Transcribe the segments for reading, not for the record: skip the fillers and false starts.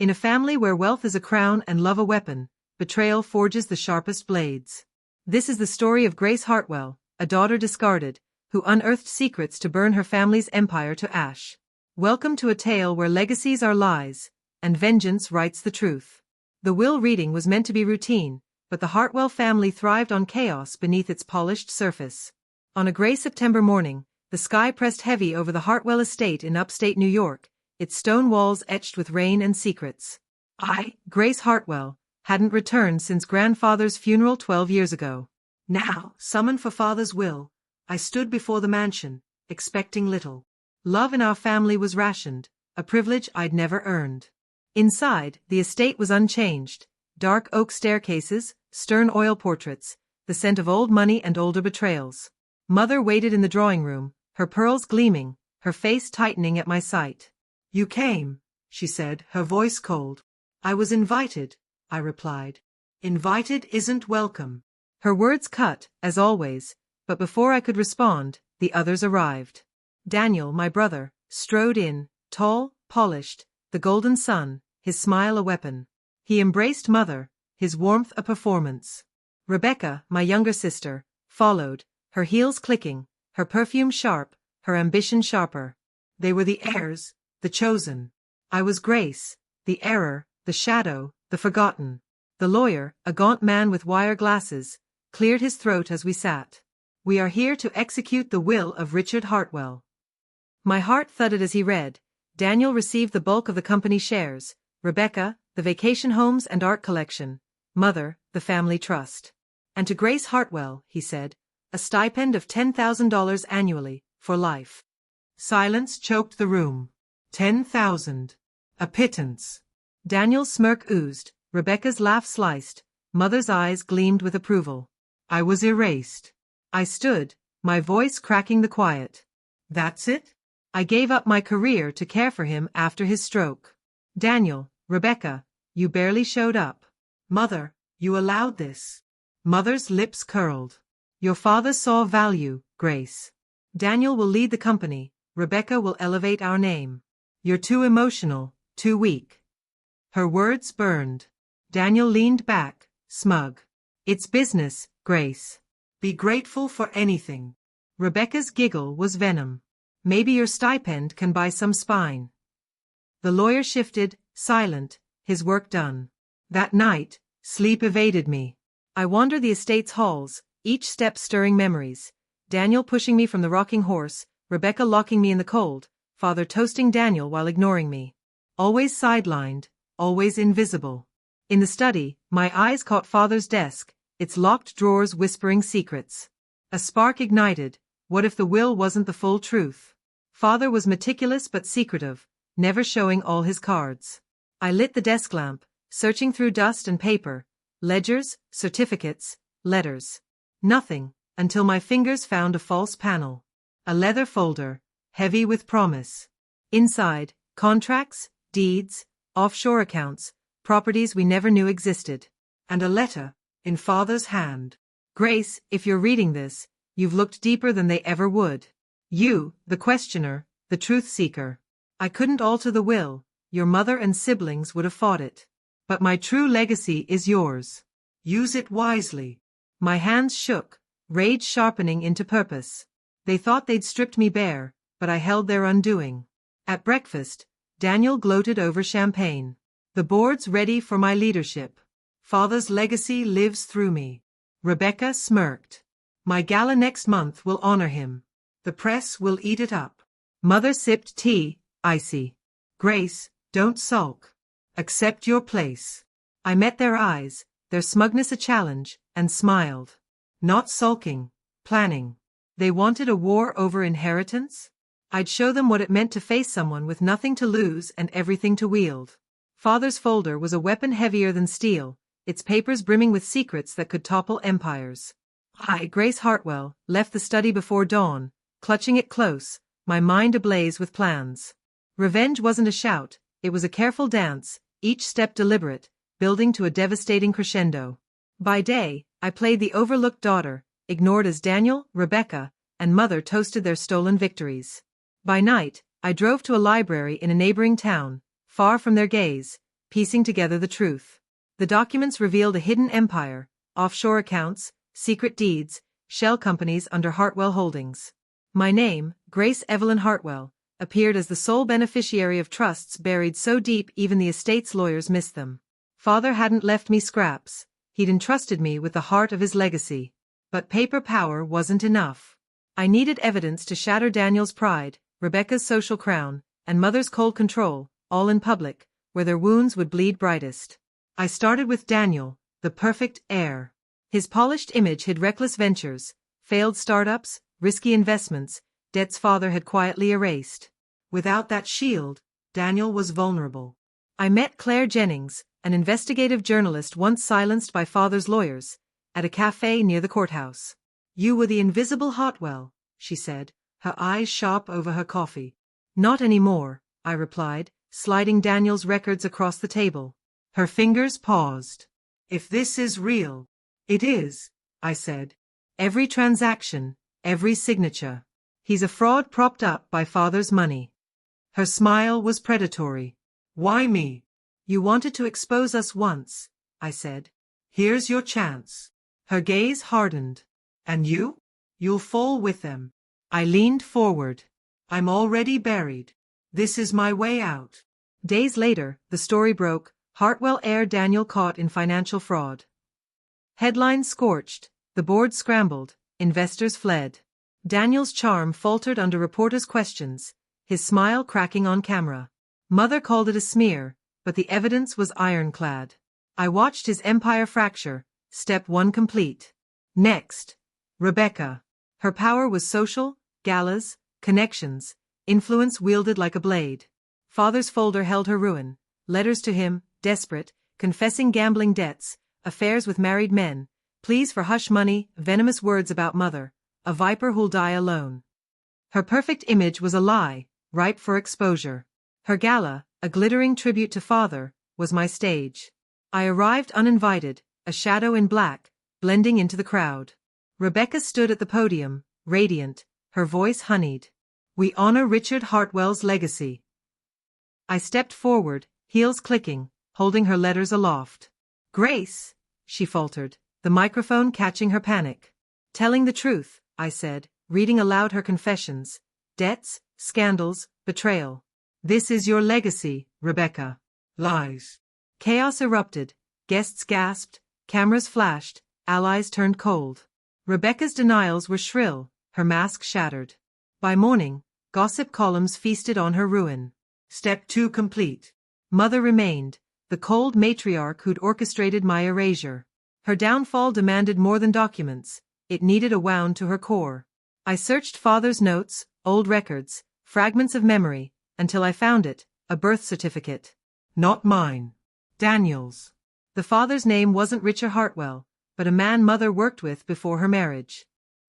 In a family where wealth is a crown and love a weapon, betrayal forges the sharpest blades. This is the story of Grace Hartwell, a daughter discarded, who unearthed secrets to burn her family's empire to ash. Welcome to a tale where legacies are lies, and vengeance writes the truth. The will reading was meant to be routine, but the Hartwell family thrived on chaos beneath its polished surface. On a gray September morning, the sky pressed heavy over the Hartwell estate in upstate New York, its stone walls etched with rain and secrets. Grace Hartwell, hadn't returned since grandfather's funeral 12 years ago. Now, summoned for father's will, I stood before the mansion, expecting little. Love in our family was rationed, a privilege I'd never earned. Inside, the estate was unchanged: dark oak staircases, stern oil portraits, the scent of old money and older betrayals. Mother waited in the drawing room, her pearls gleaming, her face tightening at my sight. "You came," she said, her voice cold. "I was invited," I replied. "Invited isn't welcome." Her words cut, as always, but before I could respond, the others arrived. Daniel, my brother, strode in, tall, polished, the golden sun, his smile a weapon. He embraced Mother, his warmth a performance. Rebecca, my younger sister, followed, her heels clicking, her perfume sharp, her ambition sharper. They were the heirs, the chosen. I was Grace, the error, the shadow, the forgotten. The lawyer, a gaunt man with wire glasses, cleared his throat as we sat. "We are here to execute the will of Richard Hartwell." My heart thudded as he read. Daniel received the bulk of the company shares, Rebecca, the vacation homes and art collection, Mother, the family trust. And to Grace Hartwell, he said, a stipend of $10,000 annually, for life. Silence choked the room. 10,000. A pittance. Daniel's smirk oozed, Rebecca's laugh sliced, Mother's eyes gleamed with approval. I was erased. I stood, my voice cracking the quiet. That's it? I gave up my career to care for him after his stroke. Daniel, Rebecca, you barely showed up. Mother, you allowed this. Mother's lips curled. Your father saw value, Grace. Daniel will lead the company, Rebecca will elevate our name. You're too emotional, too weak. Her words burned. Daniel leaned back, smug. It's business, Grace. Be grateful for anything. Rebecca's giggle was venom. Maybe your stipend can buy some spine. The lawyer shifted, silent, his work done. That night, sleep evaded me. I wandered the estate's halls, each step stirring memories. Daniel pushing me from the rocking horse, Rebecca locking me in the cold, father toasting Daniel while ignoring me. Always sidelined, always invisible. In the study, my eyes caught father's desk, its locked drawers whispering secrets. A spark ignited. What if the will wasn't the full truth? Father was meticulous but secretive, never showing all his cards. I lit the desk lamp, searching through dust and paper, ledgers, certificates, letters. Nothing, until my fingers found a false panel. A leather folder, heavy with promise. Inside, contracts, deeds, offshore accounts, properties we never knew existed. And a letter, in Father's hand. Grace, if you're reading this, you've looked deeper than they ever would. You, the questioner, the truth seeker. I couldn't alter the will, your mother and siblings would have fought it. But my true legacy is yours. Use it wisely. My hands shook, rage sharpening into purpose. They thought they'd stripped me bare, but I held their undoing. At breakfast, Daniel gloated over champagne. The board's ready for my leadership. Father's legacy lives through me. Rebecca smirked. My gala next month will honor him. The press will eat it up. Mother sipped tea, icy. Grace, don't sulk. Accept your place. I met their eyes, their smugness a challenge, and smiled. Not sulking, planning. They wanted a war over inheritance? I'd show them what it meant to face someone with nothing to lose and everything to wield. Father's folder was a weapon heavier than steel, its papers brimming with secrets that could topple empires. I, Grace Hartwell, left the study before dawn, clutching it close, my mind ablaze with plans. Revenge wasn't a shout, it was a careful dance, each step deliberate, building to a devastating crescendo. By day, I played the overlooked daughter, ignored as Daniel, Rebecca, and Mother toasted their stolen victories. By night, I drove to a library in a neighboring town, far from their gaze, piecing together the truth. The documents revealed a hidden empire, offshore accounts, secret deeds, shell companies under Hartwell Holdings. My name, Grace Evelyn Hartwell, appeared as the sole beneficiary of trusts buried so deep even the estate's lawyers missed them. Father hadn't left me scraps, he'd entrusted me with the heart of his legacy. But paper power wasn't enough. I needed evidence to shatter Daniel's pride, Rebecca's social crown, and Mother's cold control, all in public, where their wounds would bleed brightest. I started with Daniel, the perfect heir. His polished image hid reckless ventures, failed startups, risky investments, debts Father had quietly erased. Without that shield, Daniel was vulnerable. I met Claire Jennings, an investigative journalist once silenced by Father's lawyers, at a cafe near the courthouse. "You were the invisible Hartwell," she said, her eyes sharp over her coffee. "Not anymore," I replied, sliding Daniel's records across the table. Her fingers paused. "If this is real." "It is," I said. "Every transaction, every signature. He's a fraud propped up by Father's money." Her smile was predatory. "Why me?" "You wanted to expose us once," I said. "Here's your chance." Her gaze hardened. "And you? You'll fall with them." I leaned forward. "I'm already buried. This is my way out." Days later, the story broke: Hartwell heir Daniel caught in financial fraud. Headlines scorched, the board scrambled, investors fled. Daniel's charm faltered under reporters' questions, his smile cracking on camera. Mother called it a smear, but the evidence was ironclad. I watched his empire fracture, step one complete. Next, Rebecca. Her power was social, galas, connections, influence wielded like a blade. Father's folder held her ruin, letters to him, desperate, confessing gambling debts, affairs with married men, pleas for hush money, venomous words about Mother, a viper who'll die alone. Her perfect image was a lie, ripe for exposure. Her gala, a glittering tribute to Father, was my stage. I arrived uninvited, a shadow in black, blending into the crowd. Rebecca stood at the podium, radiant, her voice honeyed. "We honor Richard Hartwell's legacy." I stepped forward, heels clicking, holding her letters aloft. "Grace," she faltered, the microphone catching her panic. "Telling the truth," I said, reading aloud her confessions. "Debts, scandals, betrayal. This is your legacy, Rebecca." "Lies." Chaos erupted, guests gasped, cameras flashed, allies turned cold. Rebecca's denials were shrill, her mask shattered. By morning, gossip columns feasted on her ruin. Step 2 complete. Mother remained, the cold matriarch who'd orchestrated my erasure. Her downfall demanded more than documents, it needed a wound to her core. I searched Father's notes, old records, fragments of memory, until I found it, a birth certificate. Not mine. Daniel's. The father's name wasn't Richard Hartwell, but a man Mother worked with before her marriage.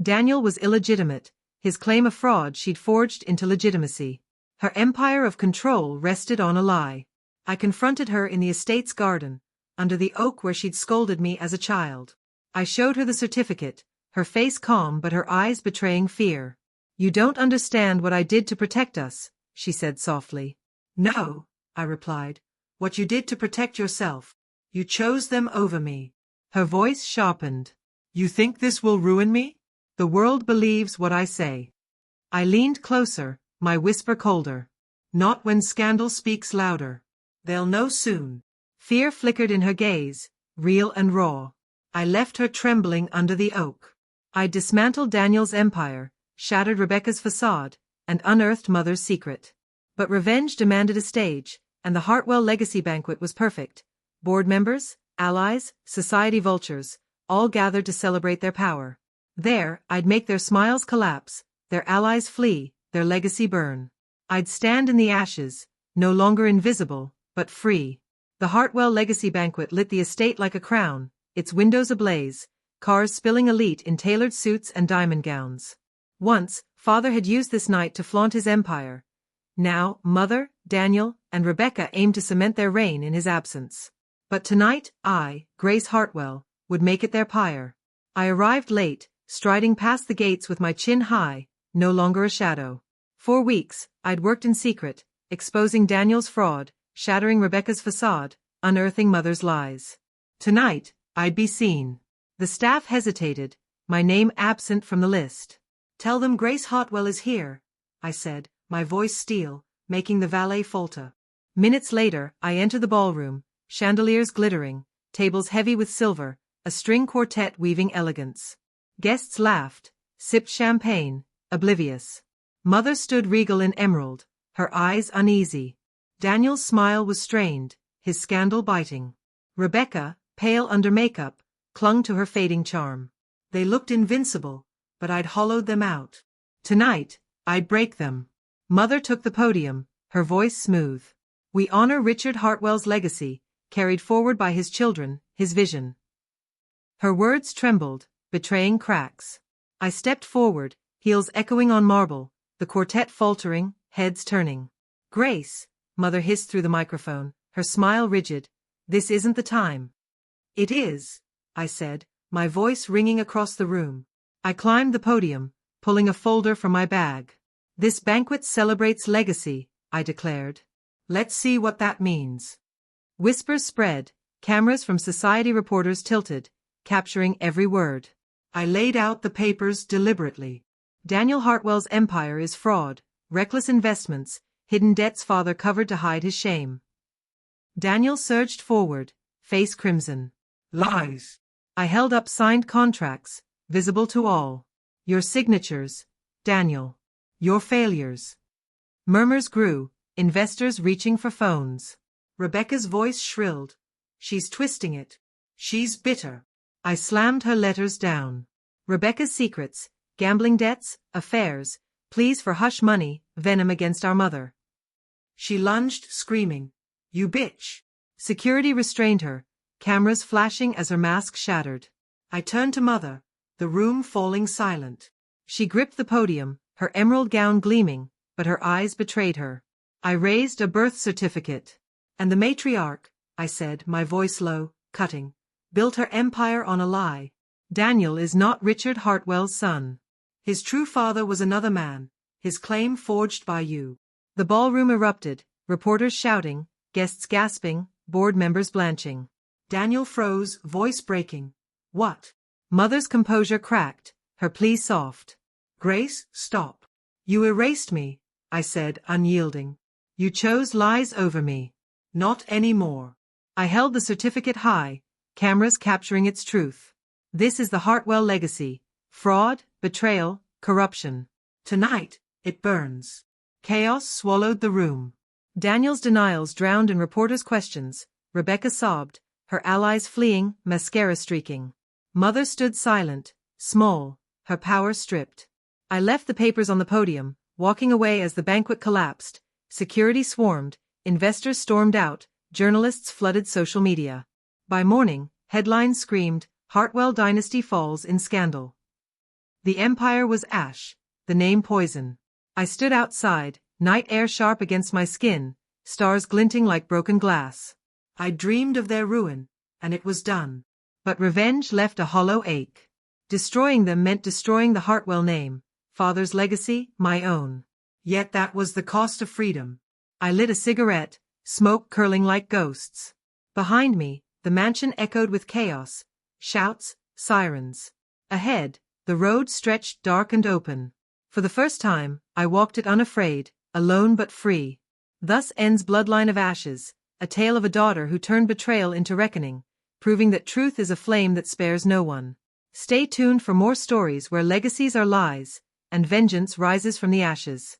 Daniel was illegitimate, his claim a fraud she'd forged into legitimacy. Her empire of control rested on a lie. I confronted her in the estate's garden, under the oak where she'd scolded me as a child. I showed her the certificate, her face calm but her eyes betraying fear. "You don't understand what I did to protect us," she said softly. "No," I replied. "What you did to protect yourself. You chose them over me." Her voice sharpened. "You think this will ruin me? The world believes what I say." I leaned closer, my whisper colder. "Not when scandal speaks louder. They'll know soon." Fear flickered in her gaze, real and raw. I left her trembling under the oak. I dismantled Daniel's empire, shattered Rebecca's facade, and unearthed Mother's secret. But revenge demanded a stage, and the Hartwell legacy banquet was perfect. Board members, allies, society vultures, all gathered to celebrate their power. There, I'd make their smiles collapse, their allies flee, their legacy burn. I'd stand in the ashes, no longer invisible, but free. The Hartwell legacy banquet lit the estate like a crown, its windows ablaze, cars spilling elite in tailored suits and diamond gowns. Once, Father had used this night to flaunt his empire. Now, Mother, Daniel, and Rebecca aimed to cement their reign in his absence. But tonight, I, Grace Hartwell, would make it their pyre. I arrived late, striding past the gates with my chin high, no longer a shadow. 4 weeks, I'd worked in secret, exposing Daniel's fraud, shattering Rebecca's facade, unearthing mother's lies. Tonight, I'd be seen. The staff hesitated, my name absent from the list. Tell them Grace Hartwell is here, I said, my voice steel, making the valet falter. Minutes later, I enter the ballroom, chandeliers glittering, tables heavy with silver, a string quartet weaving elegance. Guests laughed, sipped champagne, oblivious. Mother stood regal in emerald, her eyes uneasy. Daniel's smile was strained, his scandal biting. Rebecca, pale under makeup, clung to her fading charm. They looked invincible, but I'd hollowed them out. Tonight, I'd break them. Mother took the podium, her voice smooth. We honor Richard Hartwell's legacy, carried forward by his children, his vision. Her words trembled, betraying cracks. I stepped forward, heels echoing on marble, the quartet faltering, heads turning. Grace, Mother hissed through the microphone, her smile rigid. This isn't the time. It is, I said, my voice ringing across the room. I climbed the podium, pulling a folder from my bag. This banquet celebrates legacy, I declared. Let's see what that means. Whispers spread, cameras from society reporters tilted, capturing every word. I laid out the papers deliberately. Daniel Hartwell's empire is fraud, reckless investments, hidden debts father covered to hide his shame. Daniel surged forward, face crimson. Lies. I held up signed contracts, visible to all. Your signatures, Daniel. Your failures. Murmurs grew, investors reaching for phones. Rebecca's voice shrilled. She's twisting it. She's bitter. I slammed her letters down. Rebecca's secrets, gambling debts, affairs, pleas for hush money, venom against our mother. She lunged, screaming. You bitch. Security restrained her, cameras flashing as her mask shattered. I turned to Mother, the room falling silent. She gripped the podium, her emerald gown gleaming, but her eyes betrayed her. I raised a birth certificate. And the matriarch, I said, my voice low, cutting, built her empire on a lie. Daniel is not Richard Hartwell's son. His true father was another man, his claim forged by you. The ballroom erupted, reporters shouting, guests gasping, board members blanching. Daniel froze, voice breaking. What? Mother's composure cracked, her plea soft. Grace, stop. You erased me, I said, unyielding. You chose lies over me. Not anymore. I held the certificate high, cameras capturing its truth. This is the Hartwell legacy. Fraud, betrayal, corruption. Tonight, it burns. Chaos swallowed the room. Daniel's denials drowned in reporters' questions. Rebecca sobbed, her allies fleeing, mascara streaking. Mother stood silent, small, her power stripped. I left the papers on the podium, walking away as the banquet collapsed. Security swarmed, investors stormed out, journalists flooded social media. By morning, headlines screamed, Hartwell dynasty falls in scandal. The empire was ash, the name poison. I stood outside, night air sharp against my skin, stars glinting like broken glass. I dreamed of their ruin, and it was done. But revenge left a hollow ache. Destroying them meant destroying the Hartwell name, father's legacy, my own. Yet that was the cost of freedom. I lit a cigarette, smoke curling like ghosts. Behind me, the mansion echoed with chaos, shouts, sirens. Ahead, the road stretched dark and open. For the first time, I walked it unafraid, alone but free. Thus ends Bloodline of Ashes, a tale of a daughter who turned betrayal into reckoning, proving that truth is a flame that spares no one. Stay tuned for more stories where legacies are lies, and vengeance rises from the ashes.